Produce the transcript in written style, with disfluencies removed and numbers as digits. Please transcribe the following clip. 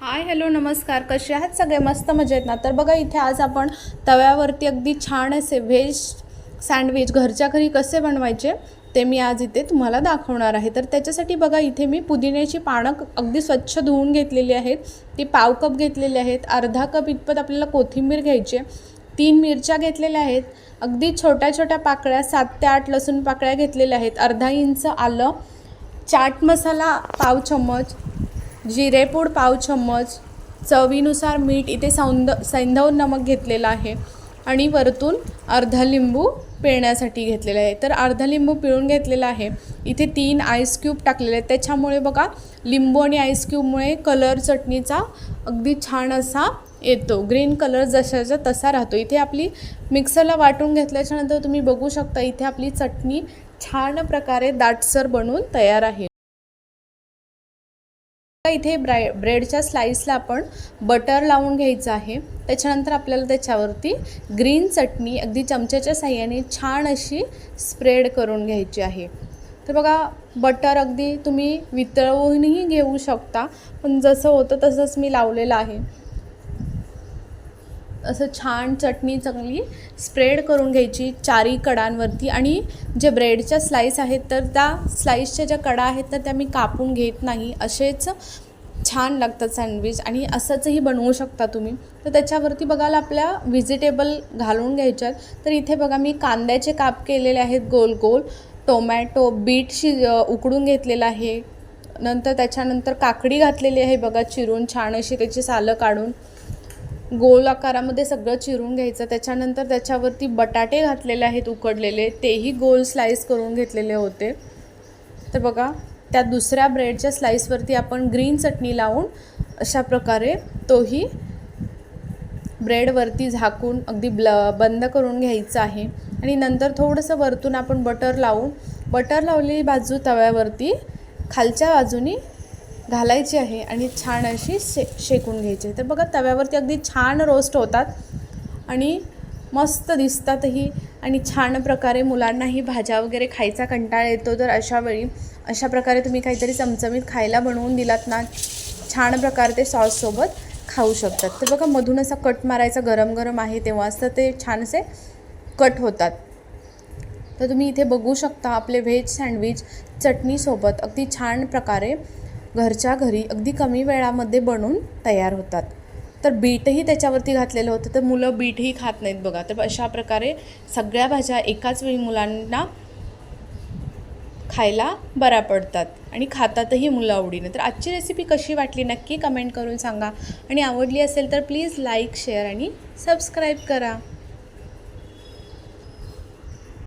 Hi hello नमस्कार, कसे आहात सगळे? मस्त मजेत ना? तर बघा इथे आज आपण तव्यावरती अगदी छान असे व्हेज सँडविच घरच्या घरी कसे बनवायचे ते मी आज इथे तुम्हाला दाखवणार आहे। तर त्याच्यासाठी बघा इथे मी पुदिन्याची पानं अगदी स्वच्छ धुवून घेतलेली आहेत, ती पाव कप घेतलेली आहेत। अर्धा कप इतपत आपल्याला कोथिंबीर घ्यायची आहे, 3 मिरच्या घेतलेल्या आहेत, अगदी छोट्या छोट्या पाकळ्या 7 ते 8 लसूण पाकळ्या घेतलेल्या आहेत, अर्धा इंच आलं, चाट मसाला पाव चम्मच, जिरेपूड पाव चम्मच, चवीनुसार मीठ, इथे सैंधव नमक घेतलेला आहे आणि वरतून अर्धा लिंबू पिळण्यासाठी घेतलेला आहे। तर अर्धा लिंबू पिळून घेतलेला आहे। इथे 3 आईस क्यूब टाकलेले आहेत, त्याच्यामुळे बघा लिंबू आणि आईस क्यूबमुळे कलर चटणीचा अगदी छान असा येतो, ग्रीन कलर जशाचा तसा राहतो। इथे आपली मिक्सरला वाटून घेतल्याच्यानंतर तुम्ही बघू शकता इथे आपली चटणी छान प्रकारे दाटसर बनून तयार आहे। इथे ब्रेडच्या स्लाइसला आपण बटर लावून घ्यायचं आहे, त्याच्यानंतर आपल्याला त्याच्यावरती ग्रीन चटणी अगदी चमच्याच्या साहाय्याने छान अशी स्प्रेड करून घ्यायची आहे। तर बघा बटर अगदी तुम्ही वितळवूनही घेऊ शकता, पण जसं होतं तसंच मी लावलेलं आहे। असं छान चटणी चांगली स्प्रेड करून घ्यायची चारी कडांवरती। आणि जे ब्रेडच्या स्लाइस आहेत तर त्या स्लाइसच्या ज्या कडा आहेत तर त्या मी कापून घेत नाही, असेच छान लागतात सँडविच आणि असंचही बनवू शकता तुम्ही। तर त्याच्यावरती बघायला आपल्या व्हेजिटेबल घालून घ्यायच्यात। तर इथे बघा मी कांद्याचे काप केलेले आहेत गोल गोल, टोमॅटो बीट उकडून घेतलेला आहे, नंतर त्याच्यानंतर काकडी घातलेली आहे बघा चिरून छान अशी, त्याची सालं काढून गोल आकारामध्ये सगळं चिरून घ्यायचं। त्याच्यानंतर त्याच्यावरती बटाटे घातलेले आहेत उकडलेले, तेही गोल स्लाइस करून घेतलेले होते। तर बघा त्या दुसऱ्या ब्रेडच्या स्लाइसवरती आपण ग्रीन चटणी लावून अशा प्रकारे तोही ब्रेडवरती झाकून अगदी बंद करून घ्यायचं आहे। आणि नंतर थोडंसं वरतून आपण बटर लावलेली बाजू तव्यावरती खालच्या बाजूनी घालायची आहे आणि छान अशी शेकून घ्यायची। तर बघा तव्यावरती अगदी छान रोस्ट होतात आणि मस्त दिसतातही आणि छान प्रकारे मुलांनाही भाज्या वगैरे खायचा कंटाळा येतो, तर अशा प्रकारे तुम्ही काहीतरी चमचमीत खायला बनवून दिलात ना, छान प्रकारे ते सॉससोबत खाऊ शकतात। तर बघा मधून असा कट मारायचा, गरम गरम आहे तेव्हाच तर ते छानसे कट होतात। तर तुम्ही इथे बघू शकता आपले व्हेज सँडविच चटणीसोबत अगदी छान प्रकारे घरच्या घरी अगदी कमी वेळामध्ये बनून तयार होतात। तर बीटही त्याच्यावरती घातलेलं होतं, तर मुलं बीटही खात नाहीत बघा। तर अशा प्रकारे सगळ्या भाज्या एकाच वेळी मुलांना खायला बऱ्या पडतात आणि खातातही मुलं आवडीने। तर आजची रेसिपी कशी वाटली नक्की कमेंट करून सांगा आणि आवडली असेल तर प्लीज लाईक शेअर आणि सबस्क्राईब करा।